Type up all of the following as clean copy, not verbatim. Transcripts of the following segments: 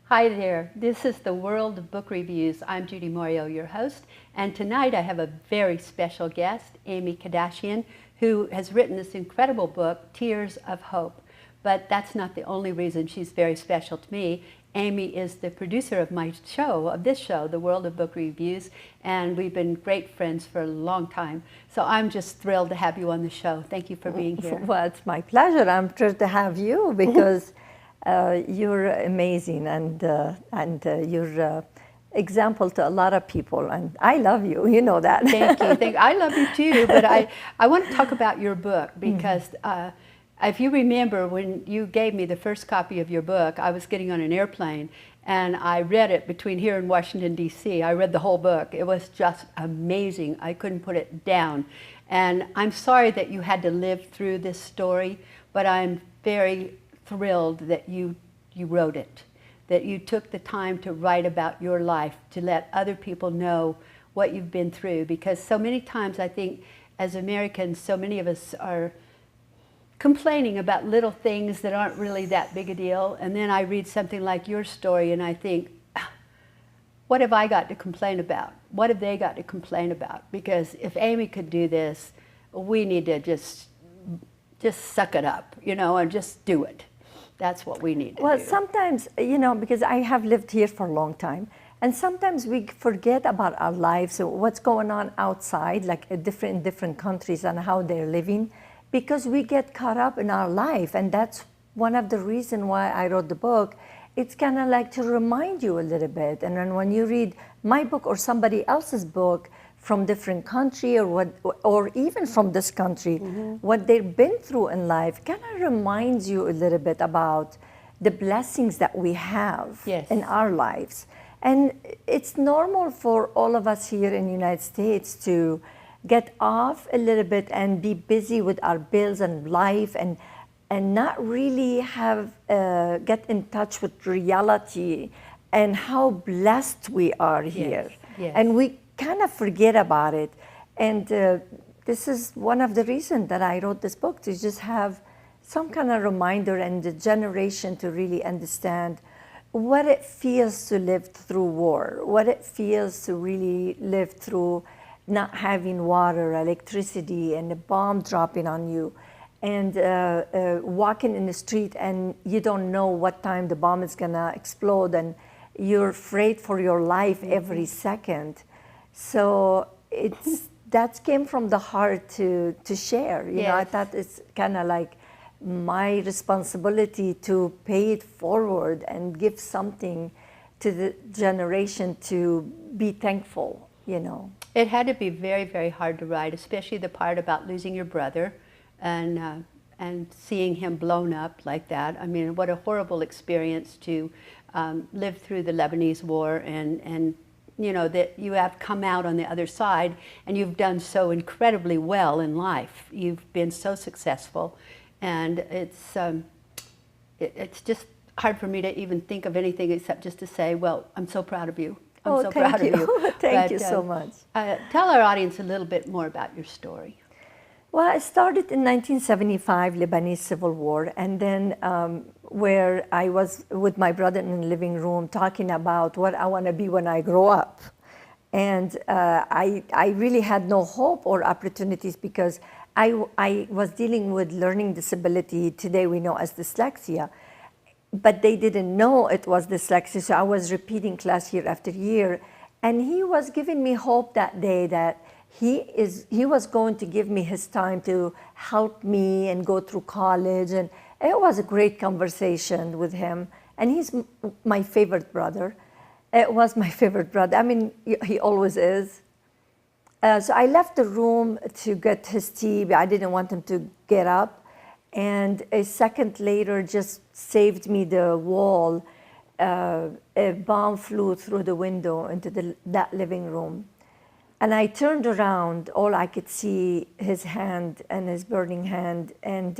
Hi there, this is the World of Book Reviews. I'm Judy Morio, your host, and tonight I have a very special guest, Amy Kadashian, who has written this incredible book, Tears of Hope. But that's not the only reason she's very special to me. Amy is the producer of my show, of this show, The World of Book Reviews, and we've been great friends for a long time. So I'm just thrilled to have you on the show. Thank you for being here. Well, it's my pleasure. I'm thrilled to have you because you're amazing and you're example to a lot of people, and I love you. You know that. Thank you. I love you too, but I want to talk about your book because if you remember when you gave me the first copy of your book, I was getting on an airplane and I read it between here and Washington, D.C. I read the whole book. It was just amazing. I couldn't put it down. And I'm sorry that you had to live through this story, but I'm very thrilled that you wrote it, that you took the time to write about your life, to let other people know what you've been through. Because so many times I think as Americans, so many of us are complaining about little things that aren't really that big a deal. And then I read something like your story and I think, what have I got to complain about? What have they got to complain about? Because if Amy could do this, we need to just suck it up, and just do it. That's what we need to do. Well, sometimes, because I have lived here for a long time, and sometimes we forget about our lives, what's going on outside, like in different countries and how they're living, because we get caught up in our life. And that's one of the reasons why I wrote the book. It's kind of like to remind you a little bit. And then when you read my book or somebody else's book from different country or even from this country, what they've been through in life kind of reminds you a little bit about the blessings that we have in our lives. And it's normal for all of us here in the United States to get off a little bit and be busy with our bills and life and not really have get in touch with reality and how blessed we are here. And we kind of forget about it. And this is one of the reasons that I wrote this book, to just have some kind of reminder and the generation to really understand what it feels to live through war, what it feels to really live through not having water, electricity, and a bomb dropping on you, and walking in the street and you don't know what time the bomb is gonna explode, and you're afraid for your life every second. So that came from the heart to share. I thought it's kind of like my responsibility to pay it forward and give something to the generation to be thankful. It had to be very, very hard to write, especially the part about losing your brother and seeing him blown up like that. I mean, what a horrible experience to live through the Lebanese war and that you have come out on the other side and you've done so incredibly well in life. You've been so successful, and it's just hard for me to even think of anything except just to say, well, I'm so proud of you. I'm so proud of you. Thank you so much. Tell our audience a little bit more about your story. Well, I started in 1975, Lebanese Civil War, and then where I was with my brother in the living room talking about what I want to be when I grow up. And I really had no hope or opportunities because I was dealing with learning disability, today we know as dyslexia, but they didn't know it was dyslexia, so I was repeating class year after year. And he was giving me hope that day that he was going to give me his time to help me and go through college. And it was a great conversation with him. And he's my favorite brother. It was my favorite brother. I mean, he always is. So I left the room to get his tea, but I didn't want him to get up. And a second later just saved me the wall. A bomb flew through the window into that living room. And I turned around, all I could see his hand and his burning hand, and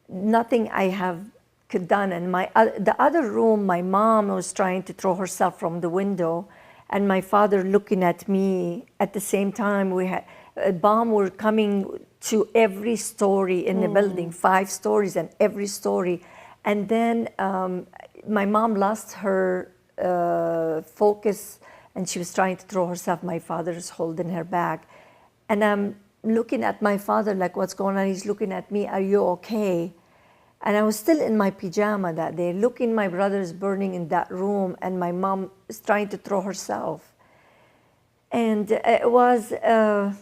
nothing I have could done. And the other room, my mom was trying to throw herself from the window, and my father looking at me at the same time. We had a bomb were coming to every story in the building, 5 stories, and every story. And then my mom lost her focus, and she was trying to throw herself. My father's holding her back. And I'm looking at my father like, what's going on? He's looking at me, are you okay? And I was still in my pajama that day, looking, my brother's burning in that room, and my mom is trying to throw herself. And it was a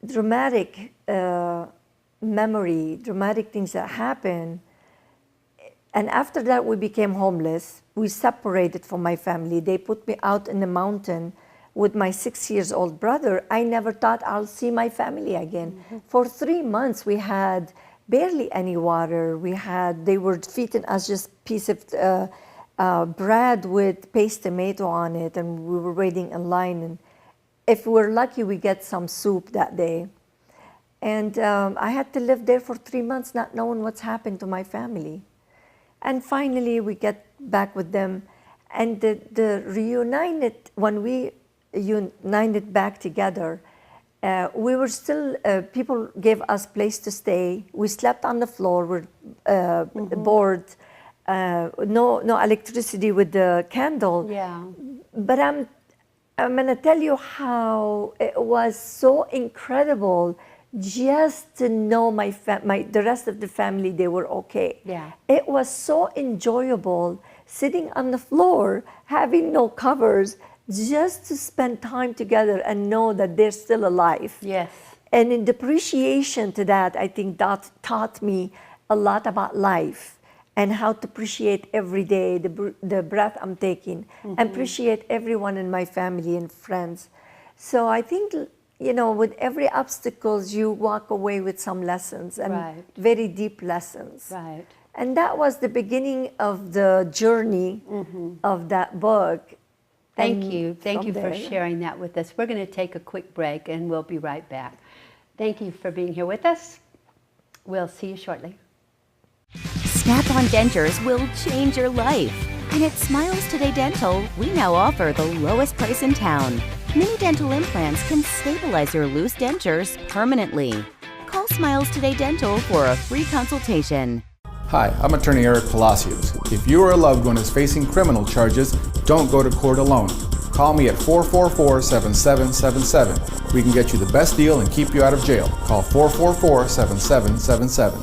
dramatic memory, dramatic things that happened. And after that, we became homeless. We separated from my family. They put me out in the mountain with my 6-year-old brother. I never thought I'll see my family again. Mm-hmm. For 3 months, we had barely any water. They were feeding us just piece of bread with paste tomato on it, and we were waiting in line. And if we were lucky, we get some soup that day. And I had to live there for 3 months, not knowing what's happened to my family. And finally, we get back with them. And when we united back together, we were still, people gave us place to stay. We slept on the floor with board, no electricity with the candle. Yeah. But I'm going to tell you how it was so incredible just to know the rest of the family, they were okay. Yeah. It was so enjoyable sitting on the floor, having no covers, just to spend time together and know that they're still alive. Yes. And in appreciation to that, I think that taught me a lot about life and how to appreciate every day, the breath I'm taking, and appreciate everyone in my family and friends. So I think, with every obstacles, you walk away with some lessons, and very deep lessons. Right. And that was the beginning of the journey of that book. Thank you. Thank you for sharing that with us. We're going to take a quick break, and we'll be right back. Thank you for being here with us. We'll see you shortly. Snap-on dentures will change your life. And at Smiles Today Dental, we now offer the lowest price in town. Mini dental implants can stabilize your loose dentures permanently. Call Smiles Today Dental for a free consultation. Hi, I'm attorney Eric Palacios. If you or a loved one is facing criminal charges, don't go to court alone. Call me at 444-7777. We can get you the best deal and keep you out of jail. Call 444-7777.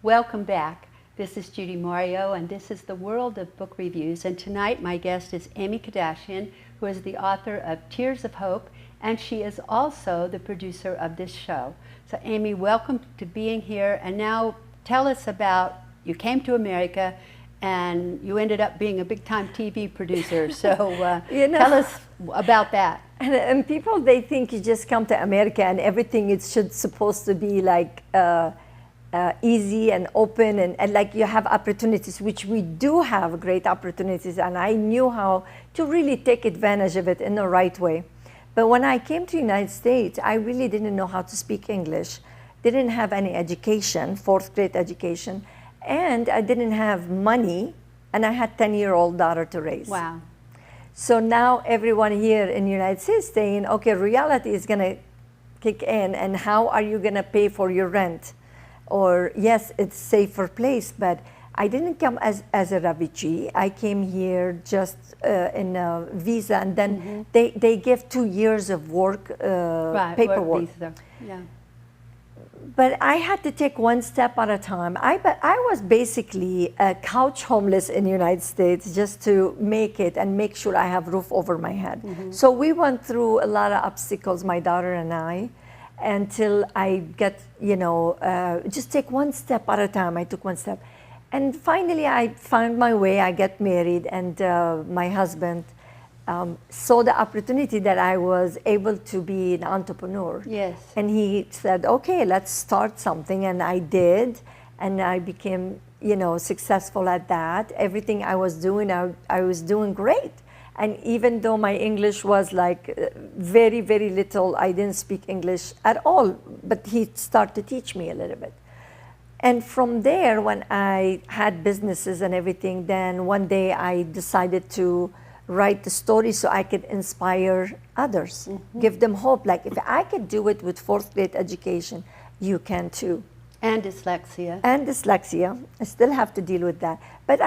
Welcome back. This is Judy Mario, and this is the World of Book Reviews. And tonight my guest is Amy Kardashian, who is the author of Tears of Hope, and she is also the producer of this show. So Amy, welcome to being here. And now tell us about, you came to America and you ended up being a big-time TV producer. So tell us about that. And people, they think you just come to America and everything is supposed to be like easy and open and like you have opportunities, which we do have great opportunities. And I knew how to really take advantage of it in the right way. But when I came to the United States, I really didn't know how to speak English, didn't have any education, 4th grade education, and I didn't have money, and I had a 10-year-old daughter to raise. Wow. So now everyone here in the United States saying, okay, reality is gonna kick in, and how are you gonna pay for your rent? Or yes, it's a safer place, but I didn't come as a refugee. I came here just in a visa, and then they give 2 years of work paperwork. Work visa. Yeah. But I had to take one step at a time. I was basically couch homeless in the United States just to make it and make sure I have roof over my head. So we went through a lot of obstacles, my daughter and I, until I get, just take one step at a time. I took one step. And finally, I found my way. I got married, and my husband saw the opportunity that I was able to be an entrepreneur. Yes. And he said, okay, let's start something. And I did. And I became, successful at that. Everything I was doing, I was doing great. And even though my English was like very, very little, I didn't speak English at all. But he started to teach me a little bit. And from there, when I had businesses and everything, then one day I decided to write the story so I could inspire others, give them hope. Like, if I could do it with 4th grade education, you can too. And dyslexia. And dyslexia. I still have to deal with that. But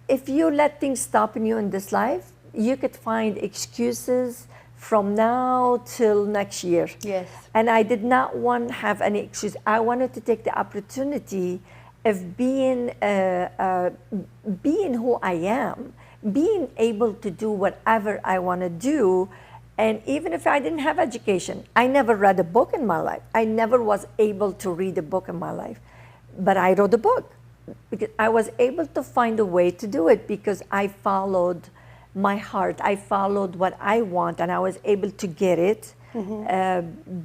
if you let things stop you in this life, you could find excuses from now till next year. Yes. And I did not want to have any excuse. I wanted to take the opportunity of being who I am, being able to do whatever I want to do. And even if I didn't have education, I never read a book in my life. I never was able to read a book in my life. But I wrote a book because I was able to find a way to do it because I followed my heart. I followed what I want, and I was able to get it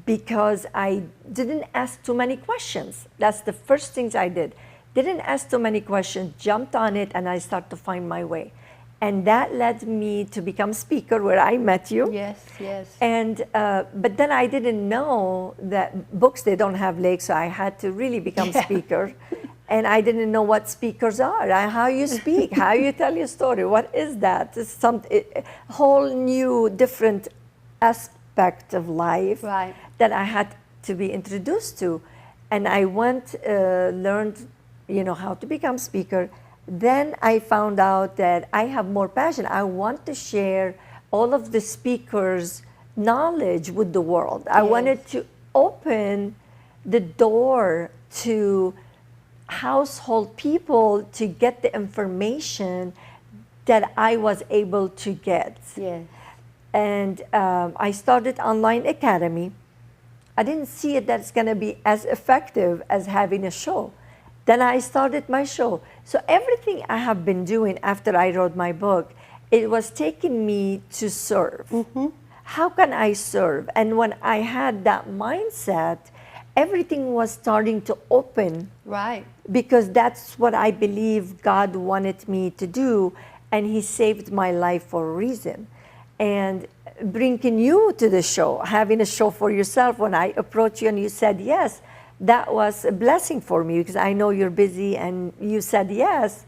because I didn't ask too many questions. That's the first things I did. Didn't ask too many questions, jumped on it, and I started to find my way. And that led me to become speaker where I met you. Yes, yes. And but then I didn't know that books, they don't have legs, so I had to really become speaker. And I didn't know what speakers are, how you speak, how you tell your story. What is that? It's a whole new, different aspect of life that I had to be introduced to. And I went, learned, how to become speaker. Then I found out that I have more passion. I want to share all of the speakers' knowledge with the world. I wanted to open the door to household people to get the information that I was able to get. Yes. And I started online academy. I didn't see it that it's going to be as effective as having a show. Then I started my show. So everything I have been doing after I wrote my book, it was taking me to serve. How can I serve? And when I had that mindset, everything was starting to open. Right. Because that's what I believe God wanted me to do, and He saved my life for a reason. And bringing you to the show, having a show for yourself, when I approached you and you said yes, that was a blessing for me because I know you're busy and you said yes.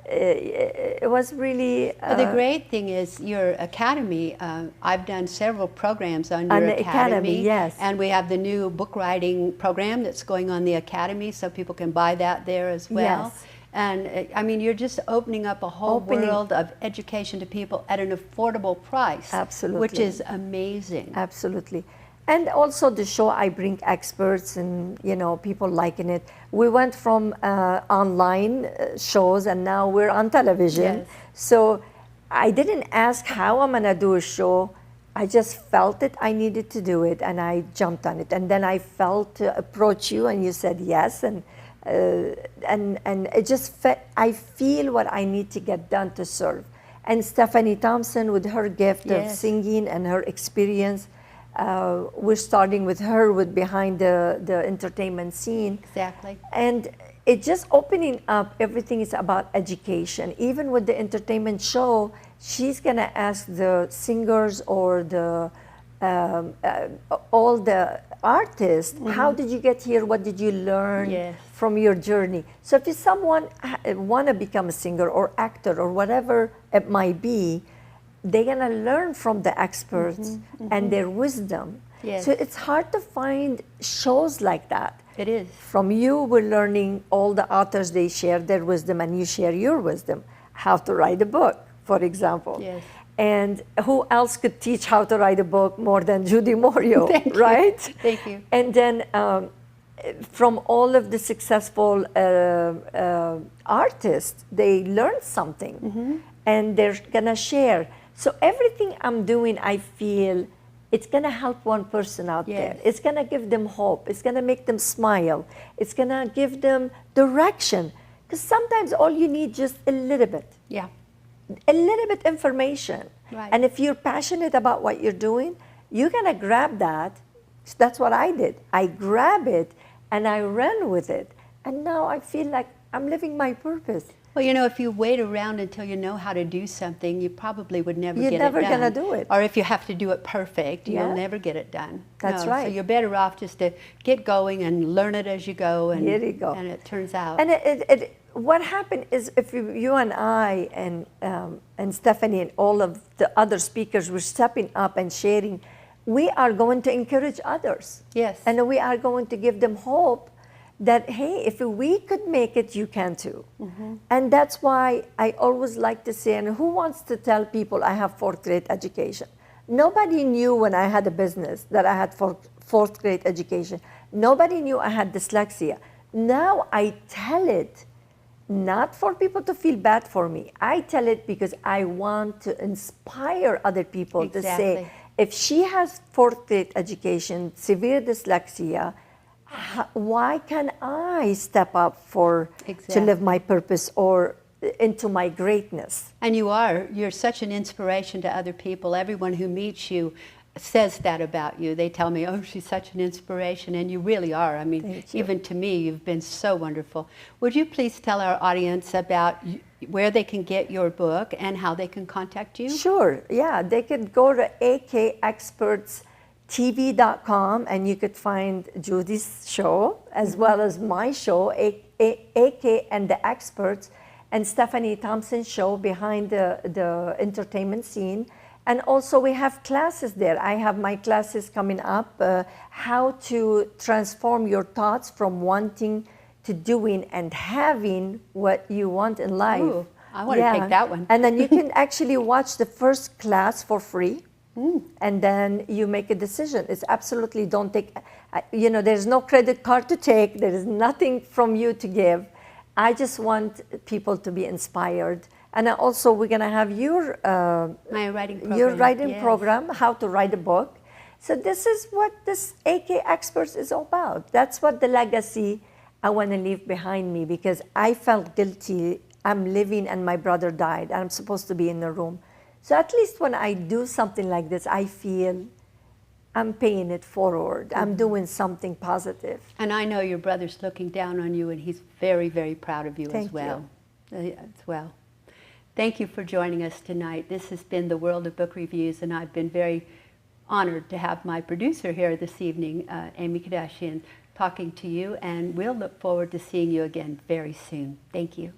It was really... Well, the great thing is your academy, I've done several programs on your the academy, yes. And we have the new book writing program that's going on the academy, so people can buy that there as well. Yes. And I mean, you're just opening up a whole world of education to people at an affordable price. Absolutely. Which is amazing. Absolutely. And also the show, I bring experts and, people liking it. We went from online shows and now we're on television. Yes. So I didn't ask how I'm gonna do a show. I just felt it, I needed to do it, and I jumped on it. And then I felt to approach you and you said yes. And it just I feel what I need to get done to serve. And Stephanie Thompson with her gift of singing and her experience, we're starting with her behind the entertainment scene. Exactly. And it just opening up, everything is about education. Even with the entertainment show, she's gonna ask the singers or the all the artists, how did you get here? What did you learn from your journey? So if someone wanna become a singer or actor or whatever it might be, they're gonna learn from the experts and their wisdom. Yes. So it's hard to find shows like that. It is. From you, we're learning all the authors, they share their wisdom and you share your wisdom. How to write a book, for example. Yes. And who else could teach how to write a book more than Judy Morio, right? Thank you. And then from all of the successful artists, they learn something and they're gonna share. So everything I'm doing, I feel it's gonna help one person out there. It's gonna give them hope. It's gonna make them smile. It's gonna give them direction. Because sometimes all you need just a little bit. Yeah. A little bit information. Right. And if you're passionate about what you're doing, you're gonna grab that. That's what I did. I grab it and I ran with it. And now I feel like I'm living my purpose. Well, if you wait around until you know how to do something, you probably would never You're get never it done. gonna do it. Or if you have to do it perfect, Yeah. you'll never get it done. That's No, right. So you're better off just to get going and learn it as you go. And, Here you go. And it turns out. And what happened is if you and I and Stephanie and all of the other speakers were stepping up and sharing, we are going to encourage others. Yes. And we are going to give them hope that, hey, if we could make it, you can too. And that's why I always like to say, and who wants to tell people I have fourth grade education? Nobody knew when I had a business that I had fourth grade education. Nobody knew I had dyslexia. Now I tell it, not for people to feel bad for me. I tell it because I want to inspire other people to say, if she has fourth grade education, severe dyslexia, why can I step up to live my purpose or into my greatness? And you're such an inspiration to other people. Everyone who meets you says that about you. They tell me, oh, she's such an inspiration, and you really are. I mean, even to me, you've been so wonderful. Would you please tell our audience about where they can get your book and how they can contact you? Sure, yeah. They could go to akexpertstv.com and you could find Judy's show as well as my show, AK and the Experts, and Stephanie Thompson's show, Behind the Entertainment Scene. And also we have classes there. I have my classes coming up, how to transform your thoughts from wanting to doing and having what you want in life. Ooh, I want to take that one. And then you can actually watch the first class for free. And then you make a decision. It's absolutely, don't take, there's no credit card to take. There is nothing from you to give. I just want people to be inspired. And also, we're going to have your writing program, how to write a book. So this is what this AK Experts is all about. That's what the legacy I want to leave behind me, because I felt guilty. I'm living and my brother died. And I'm supposed to be in the room. So at least when I do something like this, I feel I'm paying it forward. I'm doing something positive. And I know your brother's looking down on you, and he's very, very proud of you as well. Thank you for joining us tonight. This has been the World of Book Reviews, and I've been very honored to have my producer here this evening, Amy Kardashian, talking to you, and we'll look forward to seeing you again very soon. Thank you.